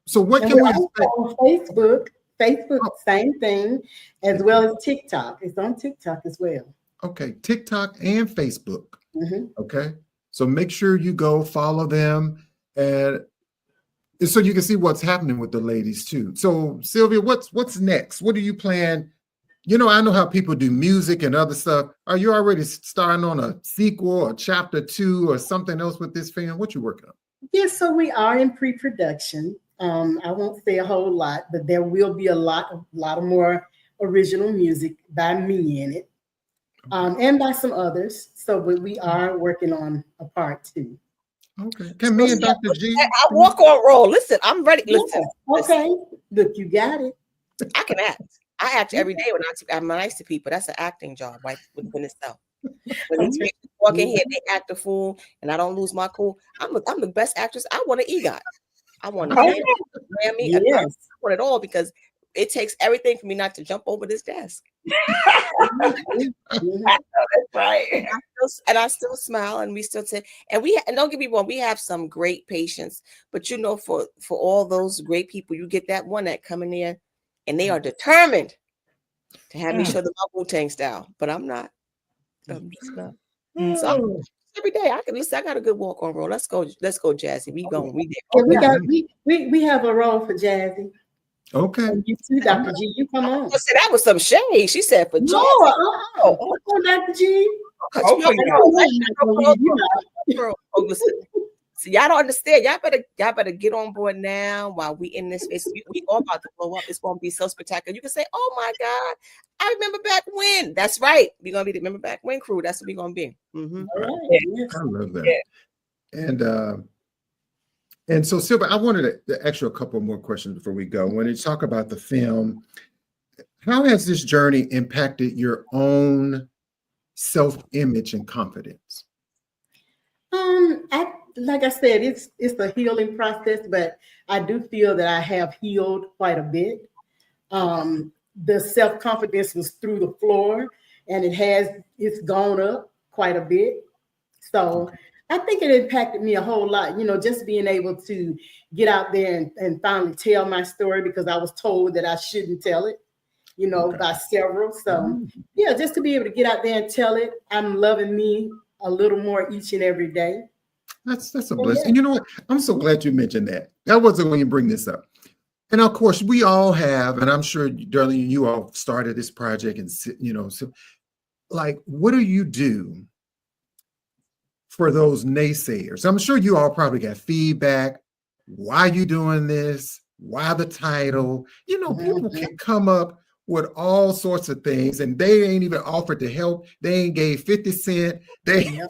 so what can we expect? On Facebook, same thing, as well as TikTok. It's on TikTok as well. Okay, TikTok and Facebook. Okay, so make sure you go follow them, and so you can see what's happening with the ladies too. So Sylvia, what's next? What do you plan? You know, I know how people do music and other stuff. Are you already starting on a sequel or chapter 2 or something else with this film? What you working on? Yes, so we are in pre-production. I won't say a whole lot, but there will be a lot of more original music by me in it, and by some others. So, but we are working on a part 2. Okay. Can me and Dr. G? I walk on roll. Listen, I'm ready. Listen. Okay. Look, you got it. I can act. I act every day when I'm nice to people. That's an acting job, right? Within itself. When these people walk in here, they act a fool, and I don't lose my cool. I'm the best actress. I want an EGOT. I want to whammy. Yes. I want it all because it takes everything for me not to jump over this desk. Right. And I still smile, and we still take, and and don't get me wrong, we have some great patients, but you know, for all those great people, you get that one that come in there, and they are determined to have me show them my Wu-Tang style, but I'm not. I'm just not. So every day I can listen. I got a good walk on roll. Let's go, Jazzie. We going. We there. Yeah, we have a role for Jazzie. Okay. And you too, Dr. G. You come on. So that was some shade. She said for Jazzie. No, come on, Dr. G. So y'all don't understand. Y'all better get on board now while we in this space. We all about to blow up. It's gonna be so spectacular. You can say, "Oh my God, I remember back when." That's right. We're gonna be the remember back when crew. That's what we're gonna be. Mm-hmm. I love that. Yeah. And so, Sylvia, I wanted to ask you a couple more questions before we go. When you talk about the film, how has this journey impacted your own self-image and confidence? Like I said, it's a healing process, but I do feel that I have healed quite a bit. The self-confidence was through the floor, and it's gone up quite a bit. So I think it impacted me a whole lot, just being able to get out there and finally tell my story, because I was told that I shouldn't tell it, by several. So yeah, just to be able to get out there and tell it, I'm loving me a little more each and every day. That's a blessing. And you know what? I'm so glad you mentioned that. That wasn't when you bring this up. And of course, we all have, and I'm sure, Darlene, you all started this project, and so like, what do you do for those naysayers? I'm sure you all probably got feedback. Why are you doing this? Why the title? People can come up with all sorts of things, and they ain't even offered to help. They ain't gave 50 cents. They,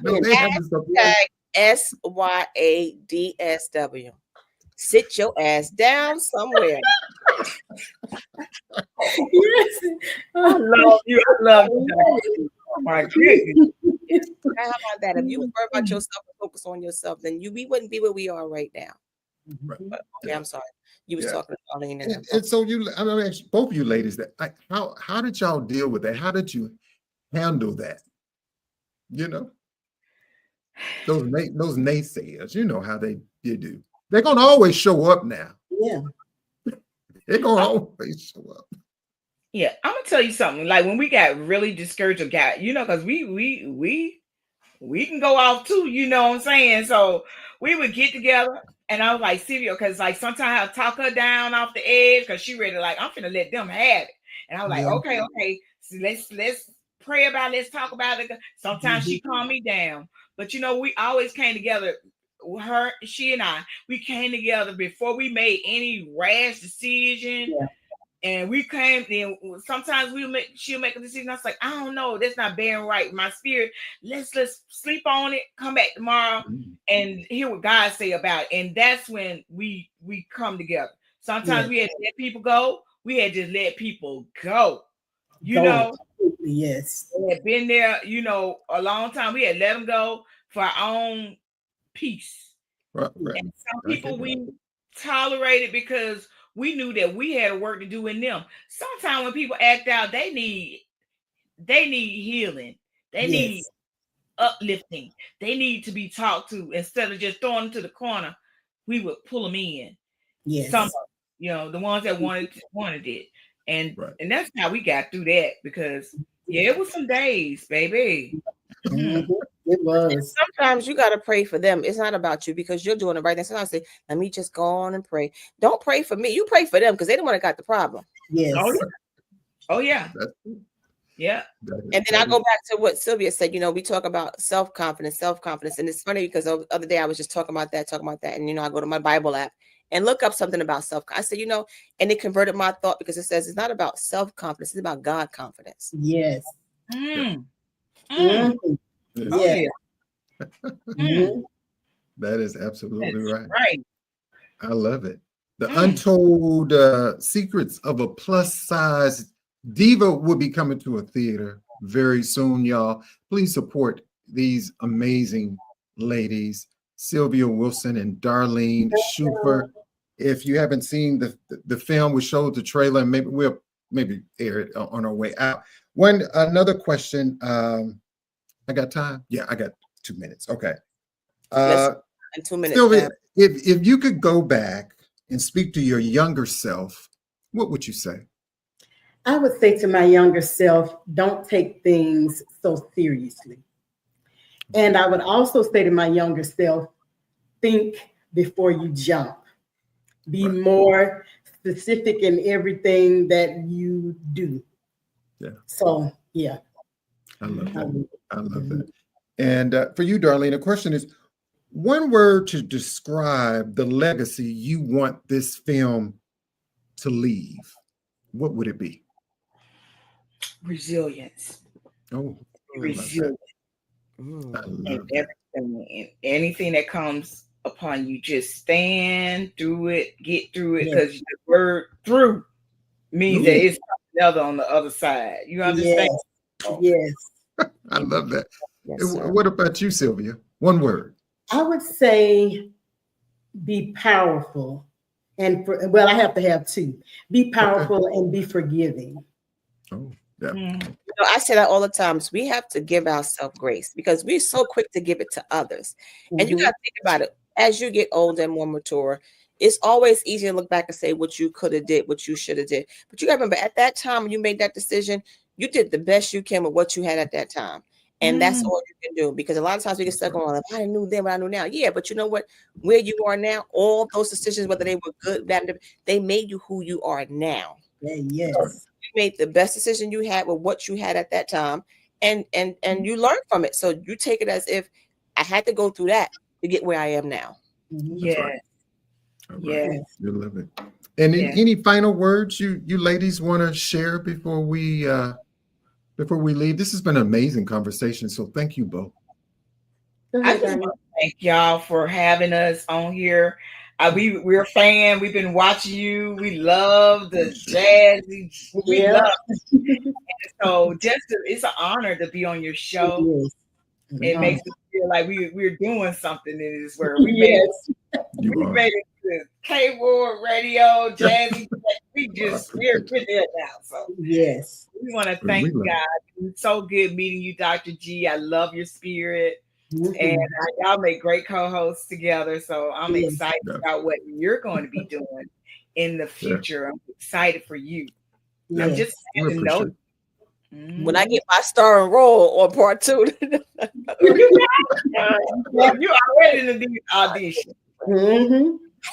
they have SYADSW. Sit your ass down somewhere. Yes. I love you. Oh my goodness. How about that? If you was worried about yourself and focus on yourself, then we wouldn't be where we are right now. Right. But, okay, I'm sorry. You was talking to Darlene. And so I'm gonna ask both of you ladies that, like, how did y'all deal with that? How did you handle that? Those naysayers, how they do. They're gonna always show up now. Yeah. They're gonna always show up. Yeah, I'm gonna tell you something. Like, when we got really discouraged, because we can go off too, you know what I'm saying? So we would get together, and I was like, Sylvia, because like sometimes I'll talk her down off the edge, because she ready, like, I'm finna let them have it. And I was like, okay, so let's pray about it, let's talk about it. Sometimes she calmed me down. But we always came together. She and I, we came together before we made any rash decision. Yeah. And we came, then sometimes she'll make a decision. I was like, I don't know, that's not bearing right. My spirit, let's sleep on it, come back tomorrow and hear what God say about it. And that's when we come together. Sometimes we had to let people go. We had to let people go. Yes. We had been there, a long time. We had let them go for our own peace. Right. And some people we tolerated because we knew that we had a work to do in them. Sometimes when people act out, they need healing. They need uplifting. They need to be talked to. Instead of just throwing them to the corner, we would pull them in. Yes. Some, the ones that wanted it. And that's how we got through that, because it was some days, baby. Mm-hmm. It was. And sometimes you got to pray for them. It's not about you, because you're doing the right thing. Sometimes I say, let me just go on and pray. Don't pray for me. You pray for them, because they're the one that got the problem. Yes. Oh yeah. Yeah. And then I go back to what Sylvia said. We talk about self-confidence. And it's funny because the other day I was just talking about that. And, I go to my Bible app and look up something about self-confidence. I said, and it converted my thought, because it says it's not about self-confidence. It's about God confidence. Yes. Yeah. Mm-hmm. That is absolutely right. Right. I love it. The untold secrets of a plus-size Diva will be coming to a theater very soon, y'all. Please support these amazing ladies, Sylvia Wilson and Darlene Shuford. If you haven't seen the film, we showed the trailer, and we'll air it on our way out. Another question. I got time? Yeah, I got 2 minutes. Okay. In 2 minutes. Sylvia, if you could go back and speak to your younger self, what would you say? I would say to my younger self, don't take things so seriously. And I would also say to my younger self, think before you jump. Be more specific in everything that you do. Yeah. So, yeah. I love that. I love that. And for you, Darlene, the question is, one word to describe the legacy you want this film to leave. What would it be? Resilience. Oh, resilience. And everything, anything that comes upon you, just stand through it, get through it, because the word "through" means that it's another on the other side. You understand? Yes. I love that. Yes, what about you, Sylvia? One word. I would say be powerful. And I have to have two. Be powerful and be forgiving. Oh, yeah. I say that all the time. So we have to give ourselves grace because we're so quick to give it to others. And you got to think about it. As you get older and more mature, it's always easy to look back and say what you could have did, what you should have did. But you got to remember, at that time when you made that decision, you did the best you can with what you had at that time. And that's all you can do, because a lot of times we get stuck on, I knew then what I knew now. Yeah, but you know what? Where you are now, all those decisions, whether they were good, bad, they made you who you are now. Yes. So you made the best decision you had with what you had at that time, and you learned from it. So you take it as if I had to go through that to get where I am now. Yeah. Right. Yes. You love it. And any final words you ladies want to share before we leave? This has been an amazing conversation. So thank you both. I just want to thank y'all for having us on here. We're a fan. We've been watching you. We love the Jazzie. We love it. So it's an honor to be on your show. It makes us feel like we're doing something in this world. We made it to K.Ward Radio, Jazzie. We're there now. So yes, we want to thank you guys. It's so good meeting you, Dr. G. I love your spirit. And y'all make great co-hosts together. So I'm excited about what you're going to be doing in the future. I'm excited for you. I'm just glad to know. When I get my starring role on part 2, you already in the audition.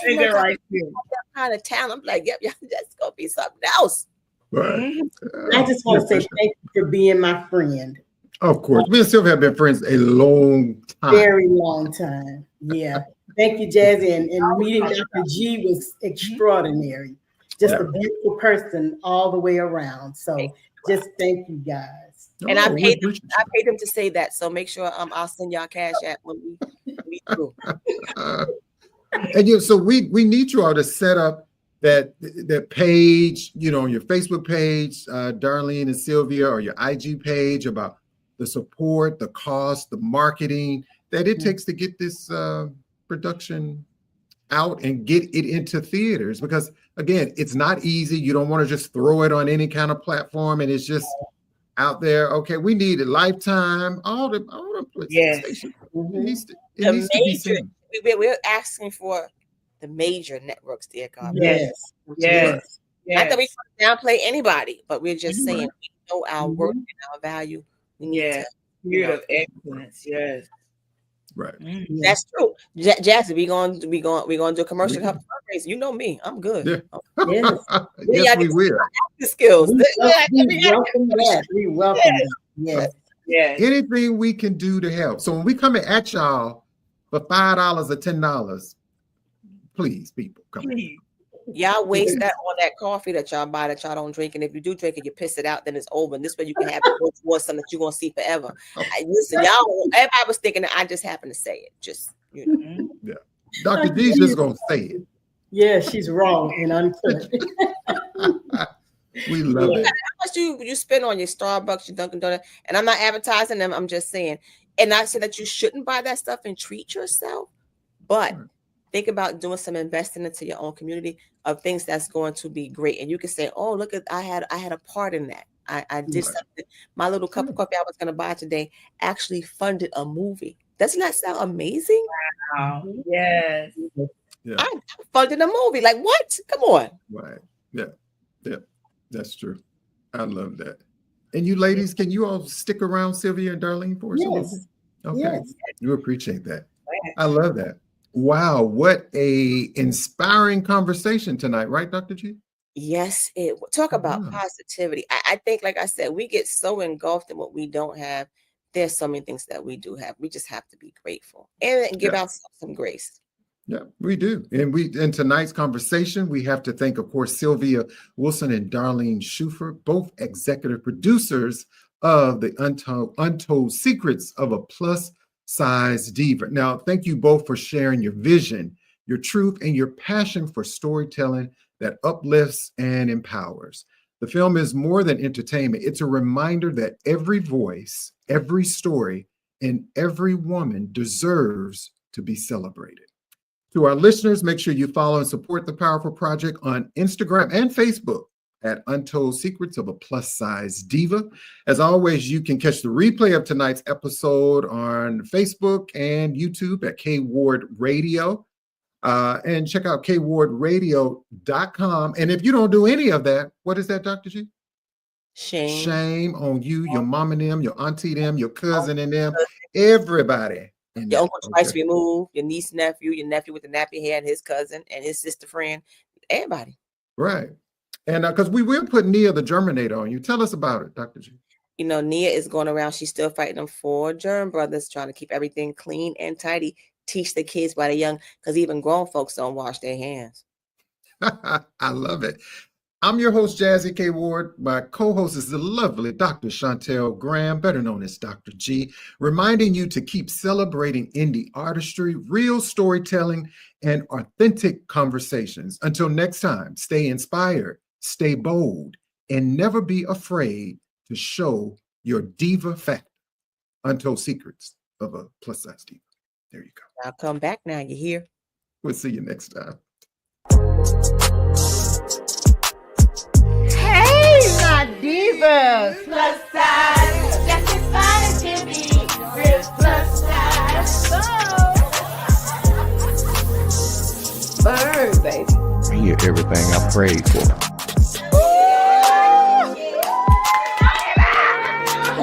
Is that right? That kind of talent. I'm like, yep, that's gonna be something else. Right. I just want to say thank you for being my friend. Of course. Me and Sylvia have been friends a long time. Very long time. Yeah. Thank you, Jazzie. And meeting Dr. G was extraordinary. Just a beautiful person all the way around. So just thank you guys. And I paid them to say that. So make sure I'll send y'all cash app when we through. And so we need you all to set up that page, on your Facebook page, Darlene and Sylvia, or your IG page about the support, the cost, the marketing that it takes to get this production out and get it into theaters. Because again, it's not easy. You don't want to just throw it on any kind of platform and it's just out there. Okay, we need a Lifetime, all the stations. It needs to be seen. We're asking for the major networks, dear God. Yes. Not that we downplay anybody, but we're just saying we know our worth and our value. We need to, spirit of excellence. Yes. Right. That's true. Jazzie, we gonna do a commercial fundraiser. You know me, I'm good. Yes, yes, we will. The skills. We welcome that. We welcome that. Yes. Yes. Anything we can do to help. So when we come at y'all for $5 or $10, please, people, come. Please. Y'all waste that on that coffee that y'all buy that y'all don't drink, and if you do drink it, you piss it out, then it's over. And this way you can have it go towards something that you're gonna see forever. Listen, y'all, everybody was thinking that I just happened to say it. Just Yeah. Dr. G's just gonna say it. Yeah, she's wrong and uncut. We love it. How much you spend on your Starbucks, your Dunkin' Donut, and I'm not advertising them, I'm just saying. And I said that you shouldn't buy that stuff and treat yourself, but think about doing some investing into your own community of things that's going to be great. And you can say, oh, look at, I had a part in that. I did something. My little cup of coffee I was going to buy today actually funded a movie. Doesn't that sound amazing? Wow. Yes. Yeah. I funded a movie. Like what? Come on. Right. Yeah. Yeah. That's true. I love that. And you ladies, can you all stick around Sylvia and Darlene for us a little bit? Okay. Yes. You appreciate that. I love that. Wow. What a inspiring conversation tonight, right, Dr. G? Yes, talk about positivity. I think, like I said, we get so engulfed in what we don't have. There's so many things that we do have. We just have to be grateful and give ourselves some grace. Yeah, we do. And in tonight's conversation, we have to thank, of course, Sylvia Wilson and Darlene Shuford, both executive producers of the Untold Secrets of a Plus Size Diva. Now, thank you both for sharing your vision, your truth, and your passion for storytelling that uplifts and empowers. The film is more than entertainment. It's a reminder that every voice, every story, and every woman deserves to be celebrated. To our listeners, make sure you follow and support the Powerful Project on Instagram and Facebook at Untold Secrets of a Plus Size Diva. As always, you can catch the replay of tonight's episode on Facebook and YouTube at K.Ward Radio. And check out kwaradio.com. And if you don't do any of that, what is that, Dr. G? Shame on you, your mom and them, your auntie them, your cousin and them, everybody. Your uncle twice removed, your niece, nephew, your nephew with the nappy hair, and his cousin and his sister friend, everybody. Right. And because we will put Nia the Germinator on you. Tell us about it, Dr. G. You know, Nia is going around. She's still fighting them 4 germ brothers, trying to keep everything clean and tidy. Teach the kids by the young, because even grown folks don't wash their hands. I love it. I'm your host, Jazzie K.Ward. My co-host is the lovely Dr. Shontell Graham, better known as Dr. G, reminding you to keep celebrating indie artistry, real storytelling, and authentic conversations. Until next time, stay inspired, stay bold, and never be afraid to show your diva factor. Untold Secrets of a Plus Size Diva. There you go. I'll come back now. You hear? We'll see you next time. Hey, my divas! Plus size, just as fine as can be. Real plus size. Burn, baby. I hear everything I prayed for.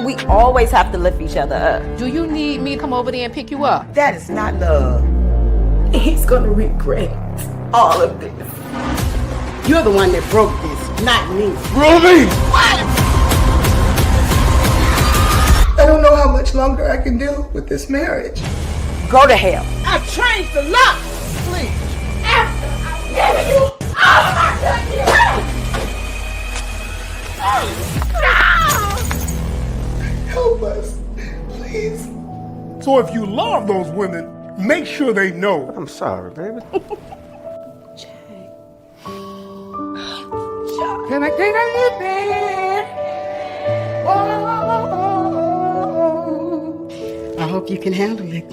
We always have to lift each other up. Do you need me to come over there and pick you up? That is not love. He's gonna regret all of this. You're the one that broke this, not me. Really? I don't know how much longer I can deal with this marriage. Go to hell. I've changed a lot. Please. After I've given you all of my goodness. Help us, please. So if you love those women, make sure they know. I'm sorry, baby. Can I get a little bit? I hope you can handle it.